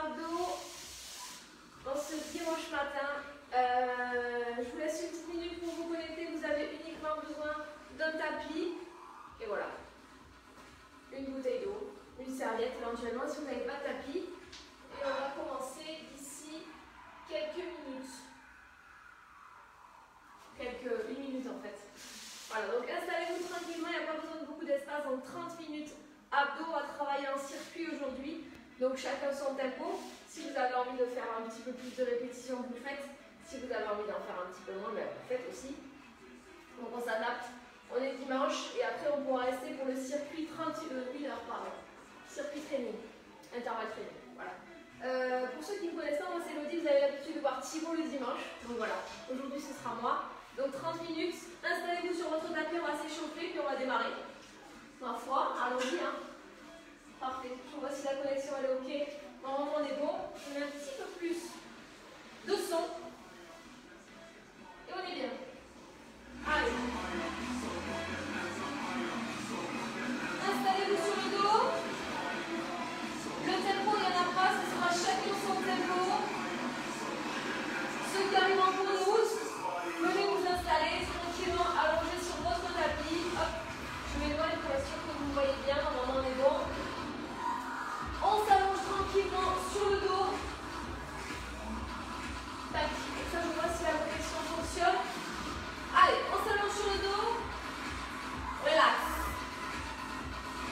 abdos en ce dimanche matin. Je vous laisse une petite minute pour vous connecter. Vous avez uniquement besoin d'un tapis. Et voilà. Une bouteille d'eau, une serviette éventuellement si vous n'avez pas de tapis. Et on va commencer d'ici quelques minutes. Une minute en fait. Voilà, donc installez-vous tranquillement, il n'y a pas besoin de beaucoup d'espace. Donc 30 minutes abdos, on va travailler en circuit aujourd'hui. Donc chacun son tempo. Si vous avez envie de faire un petit peu plus de répétitions, vous le faites. Si vous avez envie d'en faire un petit peu moins, ben, vous le faites aussi. Donc on s'adapte. On est dimanche et après on pourra rester pour le circuit 1 heure par an. Circuit training, intervalle training. Voilà. Pour ceux qui ne me connaissent pas, moi c'est Elodie, vous avez l'habitude de voir Thibaut le dimanche. Donc voilà, aujourd'hui ce sera moi. Donc 30 minutes, installez-vous sur votre tapis, on va s'échauffer puis on va démarrer. Ma foi, allons-y. Hein. Parfait, je vois si la connexion elle est ok. Normalement on est bon. Je mets un petit peu plus de son. Et on est bien. Allez. Installez-vous sur le dos. Le tempo, il n'y en a pas, ce sera chacun son tempo. Ceux qui arrivent en cours de route, venez vous installer tranquillement, allongés sur votre tapis. Hop, je m'éloigne pour être sûr que vous me voyez bien. Normalement, on est bon. On s'allonge tranquillement sur le dos. Tac, et ça, je vois si la connexion fonctionne. Allez, on s'allonge sur le dos. Relax.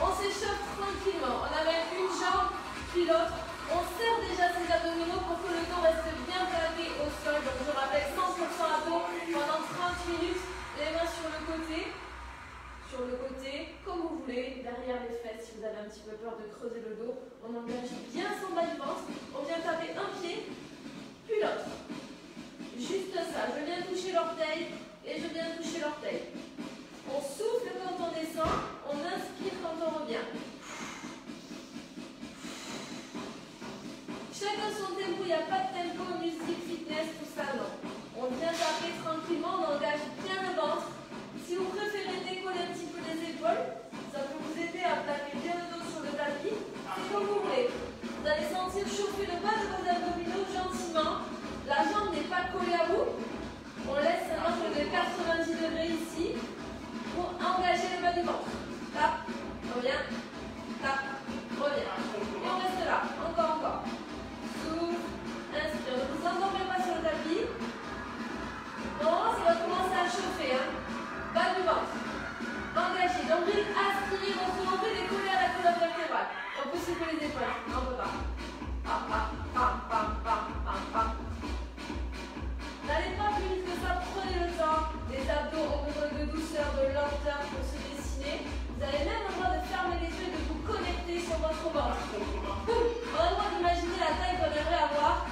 On s'échauffe tranquillement. On amène une jambe, puis l'autre. On serre déjà ses abdominaux pour que le dos reste bien plaqué au sol. Donc je rappelle 100% abdos pendant 30 minutes. Les mains sur le côté. Sur le côté, comme vous voulez, derrière les fesses si vous avez un petit peu peur de creuser le dos. On engage bien son bas du ventre. On vient taper un pied, puis l'autre. Juste ça. Je viens toucher l'orteil et je viens toucher l'orteil. On souffle quand on descend, on inspire quand on revient. Chacun son tempo, il n'y a pas de tempo, musique, fitness, tout ça, non. On vient taper tranquillement, on engage bien le ventre. Si vous préférez décoller un petit peu les épaules, ça peut vous aider à plaquer bien le dos sur le tapis. C'est comme vous voulez. Vous allez sentir chauffer le bas de vos abdominaux gentiment. La jambe n'est pas collée à vous. On laisse un angle de 90 degrés ici pour engager le bas du ventre. Tap, revient, tap, revient. Et on reste là, encore. Souffle, inspire. Ne vous endormez pas sur le tapis. Non, ça va commencer à chauffer. Hein. Bas du ventre. Engagé. Nombril aspiré, votre nombril est collé à la colonne vertébrale. On peut secouer les épaules. Non, on peut pas. Pam, pam, pam, pam, pam, pam, pam. N'allez pas plus vite que ça, prenez le temps. Les abdos ont besoin de douceur, de lenteur pour se dessiner. Vous avez même le droit de fermer les yeux et de vous connecter sur votre ventre. On a le droit d'imaginer la taille qu'on aimerait avoir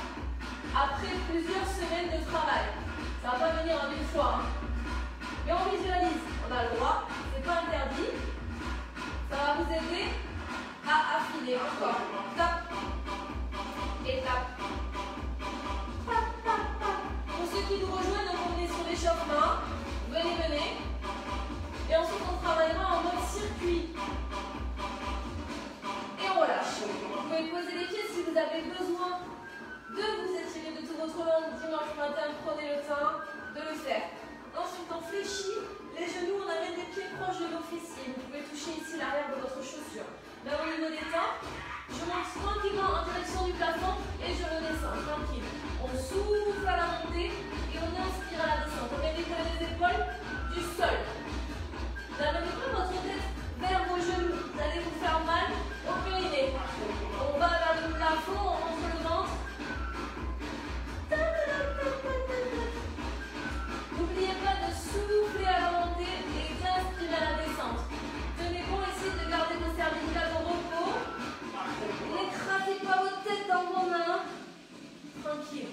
après plusieurs semaines de travail. Ça ne va pas venir en une fois. Hein. Mais on visualise. On a le droit, c'est pas interdit. Ça va vous aider à affiner encore. Tap. Et tap. Pour ceux qui nous rejoignent, on est sur l'échauffement. Venez. Et ensuite, on travaillera en mode circuit. Et on relâche. Vous pouvez poser les pieds si vous avez besoin de vous étirer de tout votre long dimanche matin. Prenez le temps de le faire. Ensuite, on fléchit les genoux. On amène les pieds proches de nos fessiers. Vous pouvez toucher ici l'arrière de votre chaussure. Là, au niveau des temps, je monte tranquillement en direction du plafond et je redescends. Tranquille. On souffle à la montée et on inspire à la descente. On vient décoller les épaules du sol. N'amenez pas votre tête vers vos genoux. Vous allez vous faire mal au périnée. On va vers le plafond, on monte le ventre. N'oubliez pas de souffler à la montée et d'inspirer à la descente. Tenez bon, essayez de garder vos cervicales au repos. N'écrasez pas votre tête dans vos mains. Tranquille.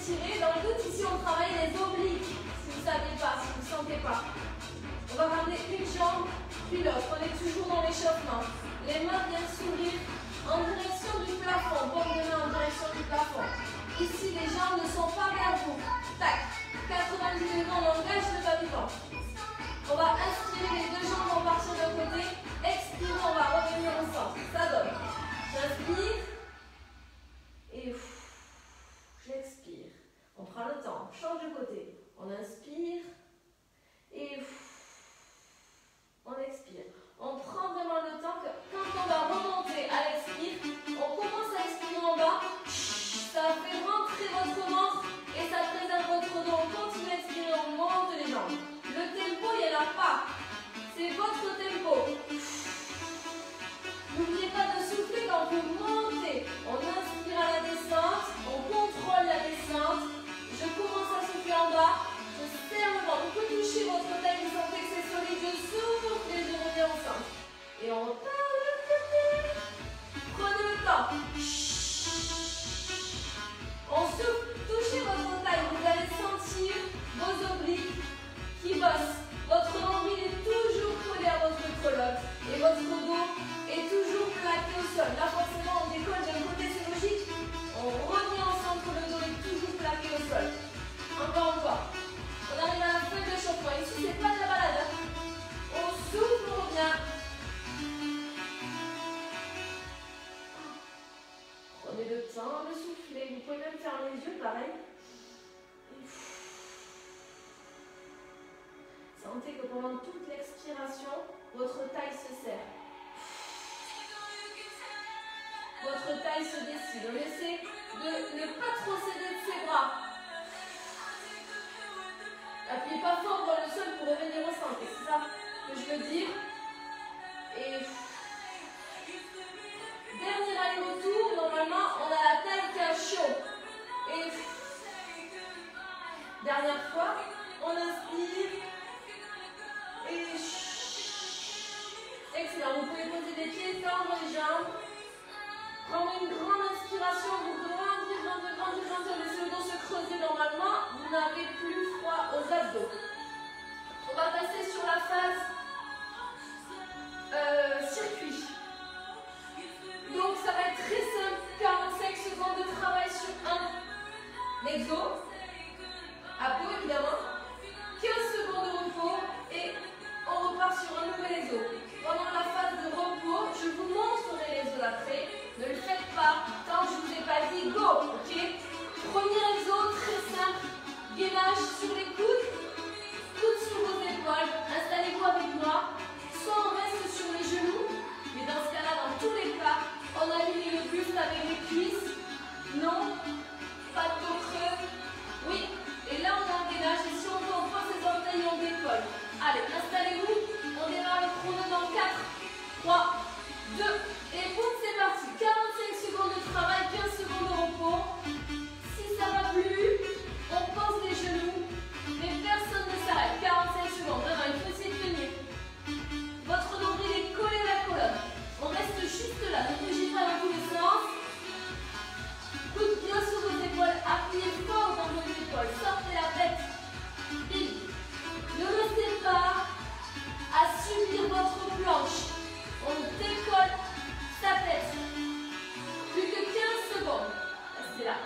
étirer. Dans le doute, ici, on travaille les obliques. Si vous ne saviez pas, si vous ne sentez pas. On va ramener une jambe, puis l'autre. On est toujours dans l'échauffement. Les mains viennent s'ouvrir en direction du plafond. Paume de main en direction du plafond. Ici, les jambes ne sont pas vers vous. Tac. 90 degrés, on engage le bas du ventre. On va inspirer, les deux jambes vont partir d'un côté. Expire, on va revenir au centre. Ça donne. J'inspire. Et j'expire. On prend le temps. On change de côté. On inspire. Et on expire. On prend vraiment le temps que quand on va remonter à l'expire, on commence à expirer en bas. Ça fait rentrer votre ventre et ça préserve votre dos. On continue à expirer, on monte les jambes. Le tempo, il n'y en a pas. C'est votre tempo. N'oubliez pas de souffler quand vous montez. On inspire à la descente, on contrôle la descente. Je commence à souffler en bas. Je serre le ventre. Vous pouvez toucher votre taille, vous sentez que c'est solide. Je souffle et je reviens au centre. Et on part de côté. Prenez le temps. On souffle, touchez votre taille. Vous allez sentir vos obliques qui bossent. Votre nombril est toujours collé à votre colonne. Et votre dos est toujours plaqué au sol. Là, forcément, on décolle d'un côté, c'est logique. On revient au centre, le dos est toujours plaqué au sol. Encore une fois. On arrive à la fin de l'échauffement. Ici, c'est pas de la balade. On souffle, on revient. Prenez le temps de souffler. Vous pouvez même fermer les yeux, pareil. Sentez que pendant toute l'expiration, votre taille se serre. Votre taille se décide. On essaie de ne pas trop céder de ses bras. Appuyez pas fort dans le sol pour revenir au centre. C'est ça que je veux dire. Et dernier aller-retour, normalement, on a la taille qui a chaud. Et dernière fois, on inspire. Et excellent. Vous pouvez poser les pieds, tendre les jambes. Prendre une grande inspiration, vous grandir, laissez le dos se creuser normalement. Vous n'avez plus froid aux abdos. On va passer sur la phase circuit. Donc ça va être très simple, 45 secondes de travail sur un exo, à peau évidemment, 15 secondes de repos et on repart sur un nouvel exo. Pendant la phase de repos, je vous montrerai l'exo d'après, ne le faites pas tant je ne vous ai pas dit go, ok? Premier exo, très simple, gainage sur les coudes, coudes sur vos épaules, installez-vous avec moi, soit on reste sur les genoux, mais dans ce cas-là, dans tous les cas, on aligne le buste avec les cuisses, non, pas de dos creux, oui, et là on a un gainage, et si on veut, on pose les orteils et on décolle. Allez, installez-vous, on démarre le chrono dans 4, 3, 2, et boum, c'est parti, 45 secondes de travail, 15 secondes de repos. Si ça va plus, on pose les genoux, mais personne ne s'arrête, 45 secondes, vraiment, il faut essayer de tenir. Votre nombril est collé à la colonne. On reste juste là, ne bougez pas dans tous les sens. Coude bien sur vos épaules, appuyez fort dans vos épaules, sortez la tête. Bim. Ne restez pas à subir votre planche. On décolle sa tête. Plus que 15 secondes. Restez là.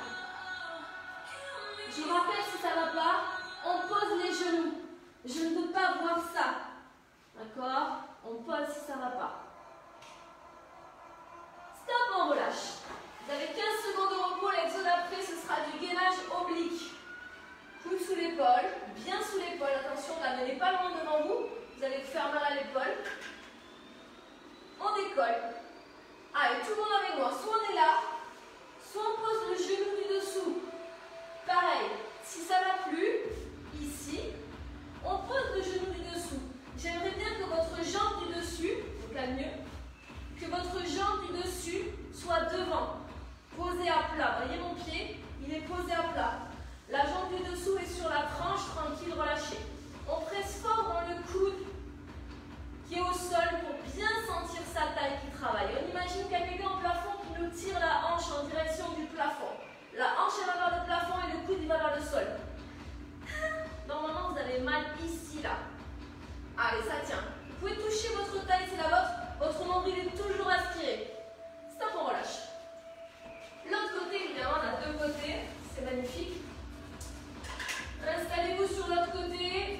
Je vous rappelle, si ça ne va pas, on pose les genoux. Je ne peux pas voir ça. D'accord? On pose si ça ne va pas. Stop, on relâche. Vous avez 15 secondes de repos. L'exo d'après, ce sera du gainage oblique. Coude sous l'épaule, bien sous l'épaule. Attention, n'amenez pas loin devant vous. Vous allez vous faire mal à l'épaule. On décolle. Allez, tout le monde avec moi. Soit on est là, soit on pose le genou du dessous. Pareil, si ça ne va plus, ici, on pose le genou du dessous. J'aimerais bien que votre jambe du dessus, donc là mieux, que votre jambe du dessus soit devant, posée à plat. Vous voyez mon pied, il est posé à plat. La jambe du dessous est sur la tranche, tranquille, relâchée. On presse fort dans le coude qui est au sol pour bien sentir sa taille qui travaille. On imagine quelqu'un au plafond qui nous tire la hanche en direction du plafond. La hanche elle va vers le plafond et le coude il va Ici, là. Allez, ça tient. Vous pouvez toucher votre taille, c'est la vôtre. Votre nombril est toujours aspiré. Stop, on relâche. L'autre côté, évidemment, on a deux côtés. C'est magnifique. Installez-vous sur l'autre côté.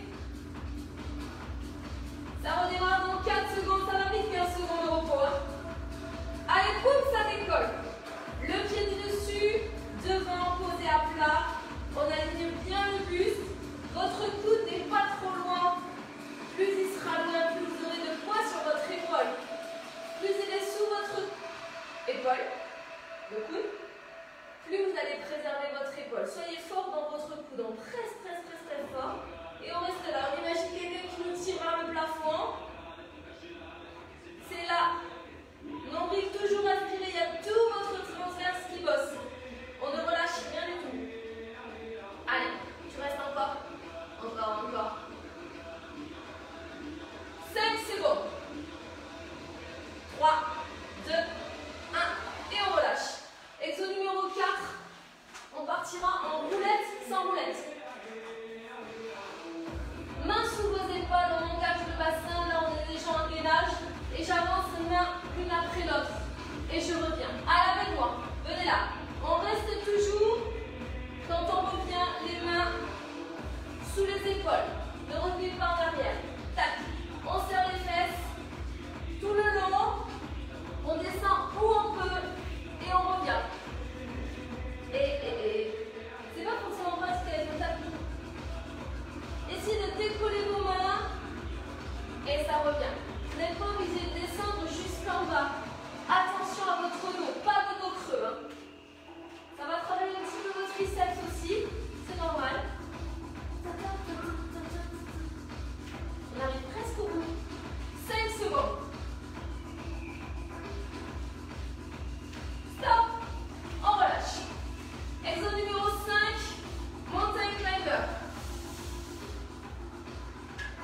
Ça redémarre dans 4 secondes. Ça va vite, 15 secondes de repos. Hein. Allez, coupe, ça décolle. Le pied du dessus, devant, posé à plat. On aligne bien le buste. Votre coude n'est pas trop loin. Plus il sera loin, plus vous aurez de poids sur votre épaule. Plus il est sous votre épaule, le coude, plus vous allez préserver votre épaule. Soyez fort dans votre coude. On presse, presse, presse très fort. Et on reste là. On imagine quelqu'un qui nous tire vers le plafond. C'est là. Nombril toujours aspiré. Il y a tout votre transverse qui bosse. On ne relâche rien du tout. Allez, tu restes encore. Encore, encore. 5 secondes. 3, 2, 1. Et on relâche. Exo numéro 4. On partira en roulette sans roulette. Main sous vos épaules, on engage le bassin. Là, on est déjà en gainage. Et j'avance main l'une après l'autre. Et je reviens. Allez avec moi. Venez là. On reste toujours. Quand on revient, les mains sous les épaules. Ne revenez pas en arrière. Tac. On serre les fesses. Tout le long. On descend où on peut. Et on revient. Et. C'est pas forcément pratique avec le tapis. Essayez de décoller vos mains. Et ça revient. Vous n'êtes pas obligé de descendre jusqu'en bas. Attention à votre dos, pas de dos creux. Hein. Ça va travailler un petit peu votre triceps aussi, c'est normal. On arrive presque au bout. 5 secondes. Stop. On relâche. Exo numéro 5, mountain climber.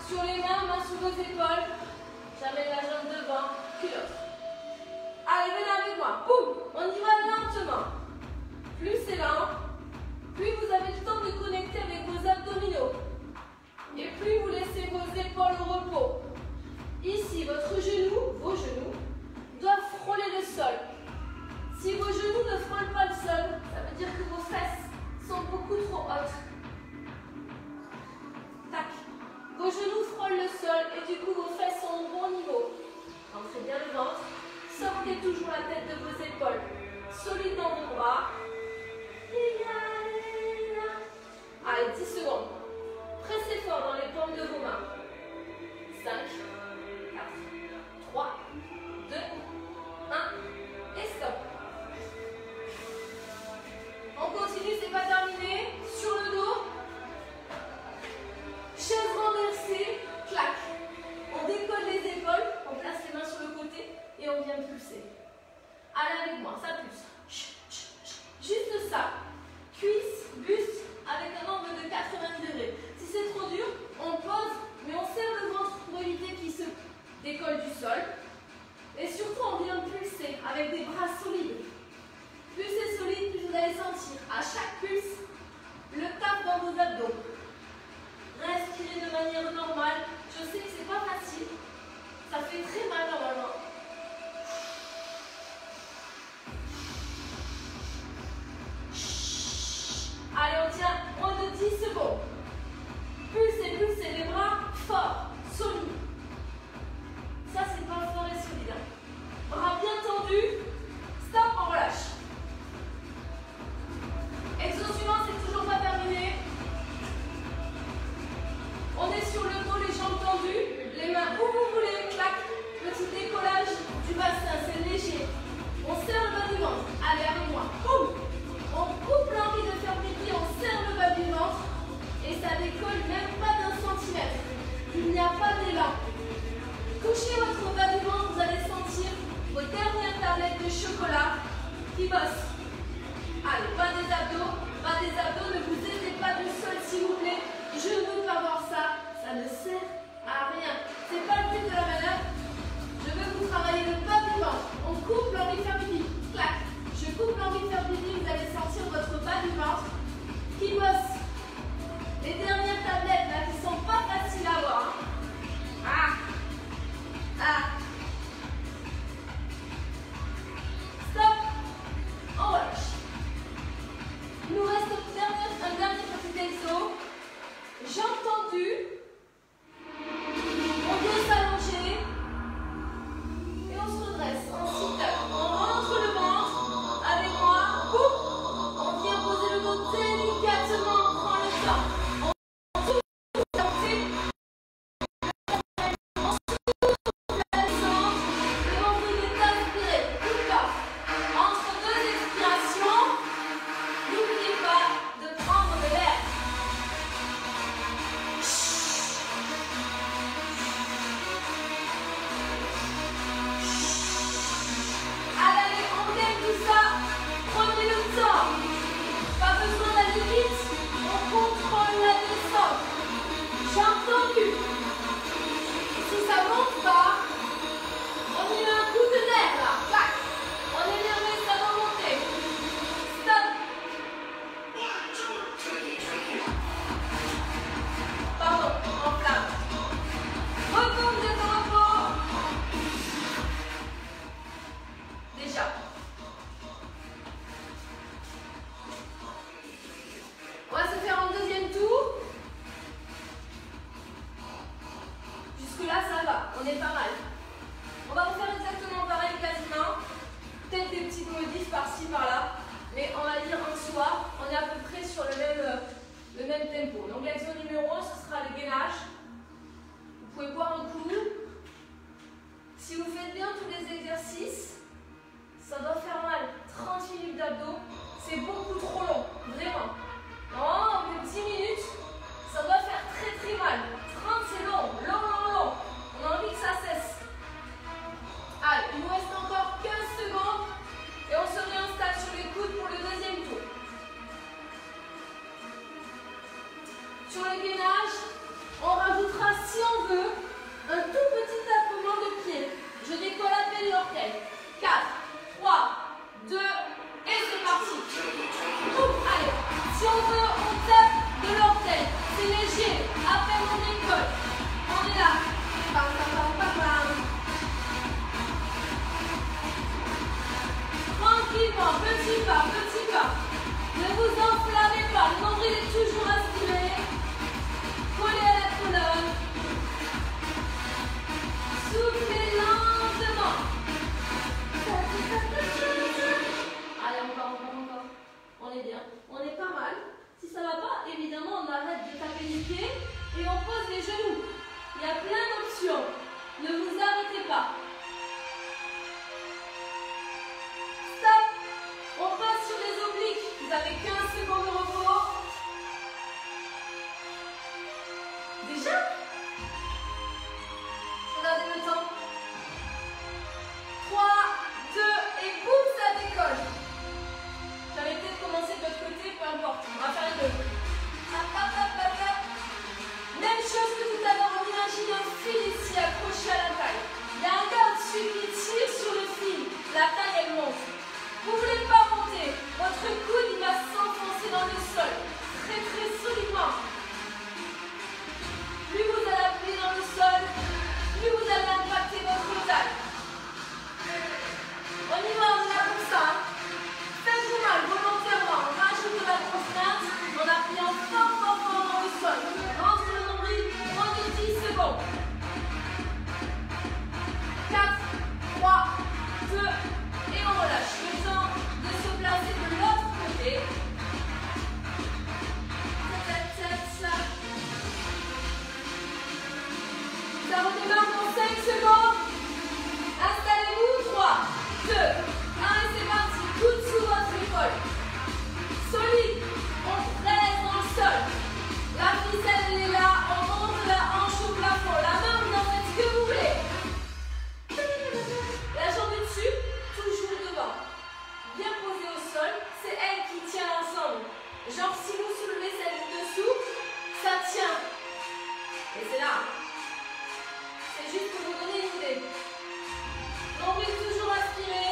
Sur les mains sous vos épaules. J'amène la jambe devant, culotte. Allez, venez avec moi. Boum. On y va lentement. Plus c'est lent, plus vous avez le temps de connecter avec vos abdominaux. Et plus vous laissez vos épaules au repos. Ici, votre genou, vos genoux, doivent frôler le sol. Si vos genoux ne frôlent pas le sol, ça veut dire que vos fesses sont beaucoup trop hautes. Tac. Vos genoux frôlent le sol et du coup vos fesses sont au bon niveau. Entrez bien le ventre. Sortez toujours la tête de vos épaules. Solide dans vos bras. Allez, 10 secondes. Pressez fort dans les paumes de vos mains. 5, 4, 3, 2, 1. Et stop. On continue, c'est pas terminé. Sur le dos. Chaise renversée, clac. On décolle les épaules, on place les mains sur le côté et on vient pulser. Allez avec moi, ça pulse. Juste ça. Cuisse, buste, avec un angle de 90 degrés. Si c'est trop dur, on pose, mais on serre le ventre pour éviter qu'il se décolle du sol. Et surtout, on vient pulser avec des bras solides. Plus c'est solide, plus vous allez sentir à chaque pulse le tap dans vos abdos. Respirez de manière normale. Je sais que c'est pas facile. Ça fait très mal normalement. Allez, on tient moins de 10 secondes. Pulsez, pulsez les bras forts, solides. Ça, c'est pas fort et solide. Hein. Bras bien tendus. Stop, on relâche. Exo suivant, c'est toujours pas terminé. On est sur le dos, les jambes tendues, les mains où vous voulez, clac, petit décollage du bassin, c'est léger. On serre le bas du ventre, allez avec moi, boum. On coupe l'envie de faire pipi, on serre le bas du ventre et ça décolle même pas d'1 centimètre. Il n'y a pas d'élan. Touchez votre bas du ventre, vous allez sentir vos dernières tablettes de chocolat qui bossent. Allez, pas des abdos, ne vous aidez pas du sol s'il vous plaît. Je ne veux pas voir ça, ça ne sert à rien. C'est pas le but de la manœuvre. Je veux que vous travaillez le bas du ventre. On coupe l'envie de faire pipi. Clac. Je coupe l'envie de faire pipi. Vous allez sentir votre bas du ventre qui bosse. Les dernières tablettes là qui sont pas faciles à voir. On est pas mal. On va refaire exactement pareil quasiment. Peut-être des petites modifs par-ci, par-là. Mais on va dire en soi, on est à peu près sur le même tempo. Donc l'exo numéro 1, ce sera le gainage. Vous pouvez boire un coup. Si vous faites bien tous les exercices, ça doit faire mal. 30 minutes d'abdos, c'est beaucoup trop long, vraiment. Non, au bout de 10 minutes, ça doit faire très très mal. 30 c'est long, long. On a envie que ça cesse. Allez, il nous reste encore 15 secondes et on se réinstalle sur les coudes pour le deuxième tour. Sur le gainage, on rajoutera, si on veut, un tout petit tapement de pied. Je décolle à peine l'orteil. 4, 3, 2, et c'est parti. Allez, si on veut, on tape de l'orteil. C'est léger, à peine on décolle. On est là. Bam, bam, bam, bam, bam. Tranquillement, petit pas, petit pas. Ne vous enflammez pas, le nombril est toujours aspiré. Collez à la colonne. Soufflez lentement. Allez, encore. On est bien. On est pas mal. Si ça ne va pas, évidemment, on arrête de taper les pieds et on pose les genoux. Il y a plein d'options. Ne vous arrêtez pas. Stop. On passe sur les obliques. Vous avez 15 secondes de repos. Déjà? Regardez le temps. 3, 2 et boum, ça décolle. J'avais peut-être commencé de l'autre côté, peu importe. On va faire les deux. Hop, hop, hop, hop, hop. Même chose que tout à l'heure, on imagine un fil ici accroché à la taille. Il y a un gars au-dessus qui tire sur le fil. La taille, elle monte. Vous ne voulez pas monter. Votre coude, il va s'enfoncer dans le sol. Très, très solidement. Plus vous allez appuyer dans le sol, plus vous allez impacter votre taille. On y va, on est là comme ça. Faites-vous mal volontairement. On rajoute de la contrainte en appuyant fort dans le sol. Rentre le nombril, prenez 10 secondes. 4, 3, 2, et on relâche. Le temps de se placer de l'autre côté. Ça redémarre dans 5 secondes. Installez-vous. 3, 2, 1 et c'est parti. Coude sous votre épaule. Solide. On presse dans le sol. La ficelle elle est là. On monte la hanche au plafond. La main, vous en faites ce que vous voulez. La jambe dessus, toujours devant. Bien posée au sol. C'est elle qui tient l'ensemble. Genre si vous soulevez celle du dessous, ça tient. Et c'est là. C'est juste pour vous donner une idée. Nombril toujours aspiré.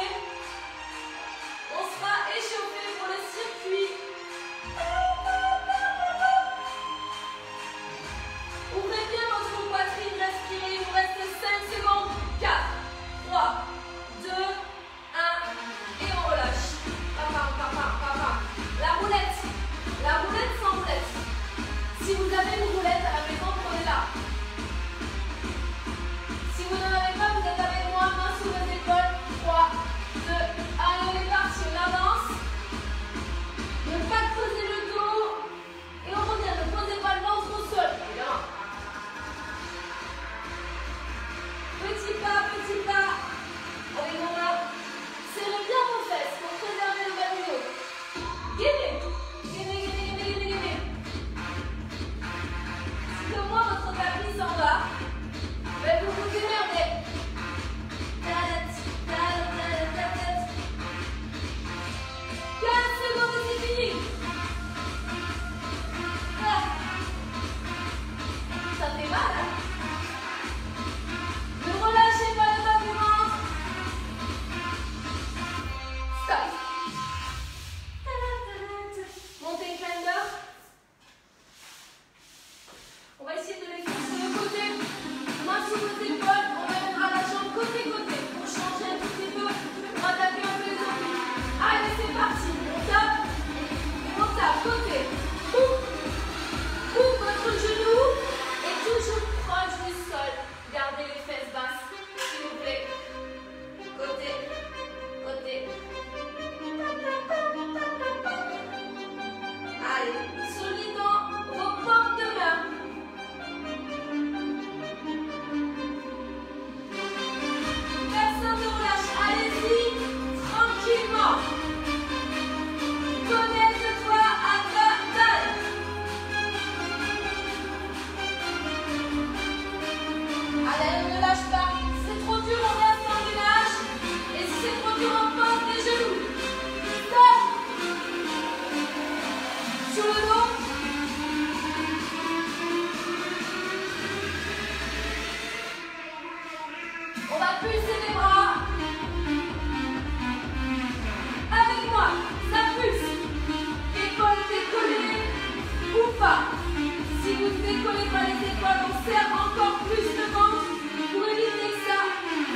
décollez pas les épaules, on serre encore plus le ventre pour éviter que ça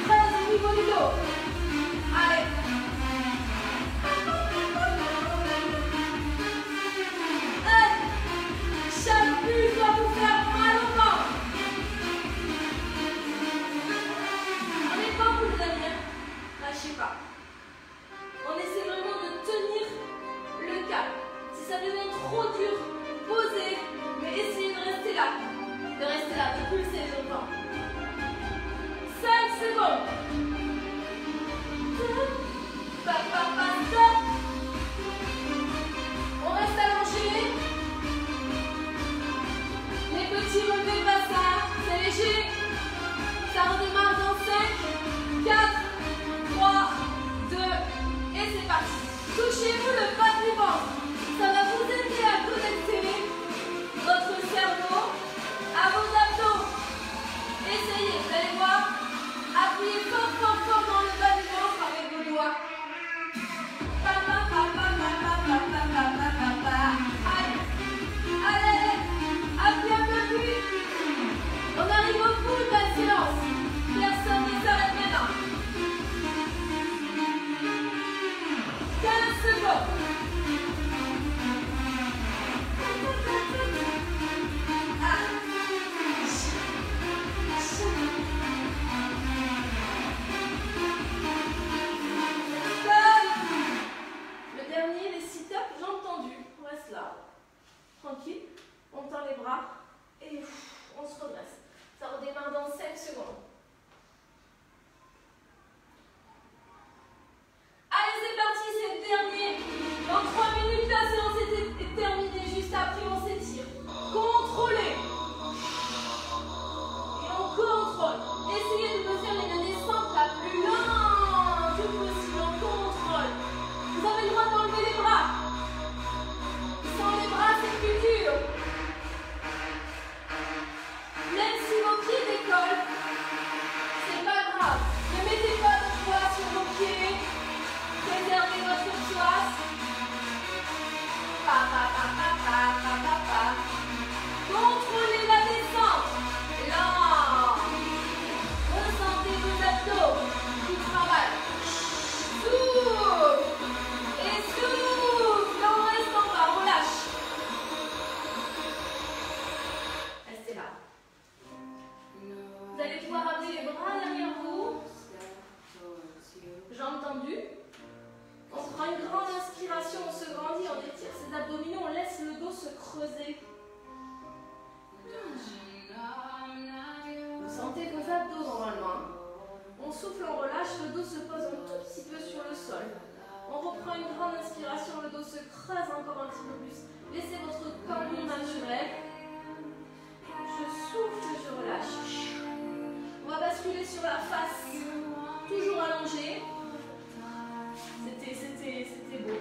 presse au niveau du dos. Allez. Chaque bulle doit vous faire mal au ventre. On n'est pas au bout de la mienne. Lâchez pas. On essaie vraiment de tenir le cap. Si ça devient trop dur, posez, mais essayez de rester là. De pulser longtemps. 5 secondes. Stop. On reste allongé. Les petits relevés passent à, c'est léger. Ça redémarre dans 5, 4, 3, 2, et c'est parti. Touchez-vous le bas du ventre. Ça va vous aider à connecter votre cerveau à vos abdos. Essayez, vous allez voir. Appuyez fort dans le bas du ventre avec vos doigts. Allez, appuyez un peu plus. On arrive au bout de la séance. Personne ne s'arrête maintenant. 15 secondes. Le dernier, les sit-ups, j'ai entendu. On reste là. Tranquille. On tend les bras et on se redresse. Ça redémarre dans 5 secondes. Allez, c'est parti, c'est le dernier. Dans 3 minutes, la séance est terminée. Juste après, on s'étire. Contrôlez. Et on contrôle. Essayez de faire une descente la plus lente possible. On contrôle. Vous avez le droit d'enlever les bras. Sans les bras, c'est plus dur. Même si vos pieds décollent, c'est pas grave. Ne mettez pas de poids sur vos pieds. Préservez votre psoas. Contrôlez la descente. Lente. Ressentez vos abdos qui travaillent. Souffle. Et souffle. On reste en bas. Relâche. Restez là. Vous allez pouvoir amener les bras derrière vous. Jambes tendues. On prend une grande inspiration, on se grandit, on étire ses abdominaux, on laisse le dos se creuser. Vous sentez vos abdos normalement. On souffle, on relâche, le dos se pose un tout petit peu sur le sol. On reprend une grande inspiration, le dos se creuse encore un petit peu plus. Laissez votre cordon naturel. Je souffle, je relâche. On va basculer sur la face, toujours allongée. C'était beau.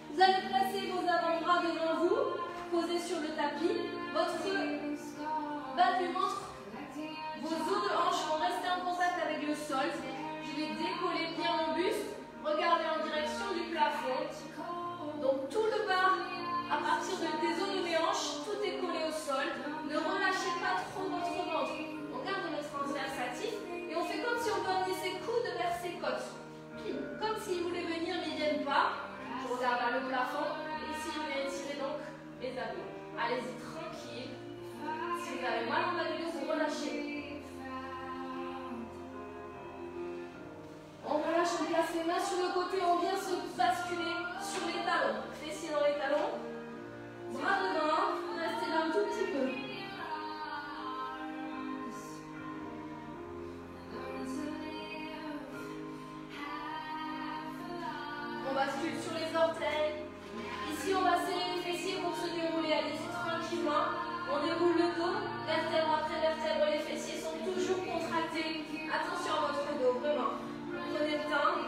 Vous allez placer vos avant-bras devant vous, posés sur le tapis. Votre bas du ventre, vos os de hanche vont rester en contact avec le sol. Je vais décoller bien mon buste. Regardez en direction du plafond. Donc tout le bas, à partir des os de mes hanches, tout est collé au sol. Ne relâchez pas trop votre ventre. On garde le transversatif et on fait comme si on tournait ses coudes vers ses côtes. Comme s'ils voulaient venir, mais ils ne viennent pas. Je regarde vers le plafond. Et ici, je vais étirer donc les abdos. Allez-y, tranquille. Si vous avez mal en bas du dos, vous relâchez. On relâche, on place les mains sur le côté. On vient se basculer sur les talons. Fessiers dans les talons. Bras devant. Restez là un tout petit peu. On bascule sur les orteils. Ici, on va serrer les fessiers pour se dérouler. Allez-y tranquillement. On déroule le dos. Vertèbre après vertèbre. Les fessiers sont toujours contractés. Attention à votre dos, vraiment. Prenez le temps.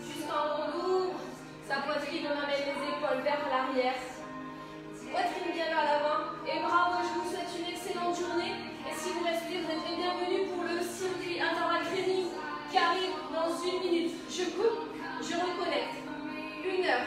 Jusqu'en on ouvre sa poitrine. On amène les épaules vers l'arrière. Poitrine bien vers l'avant. Et bravo, je vous souhaite une excellente journée. Et si vous restez, vous êtes les bienvenus pour le circuit intervalle training qui arrive dans 1 minute. Je coupe, je reconnecte. 1 heure.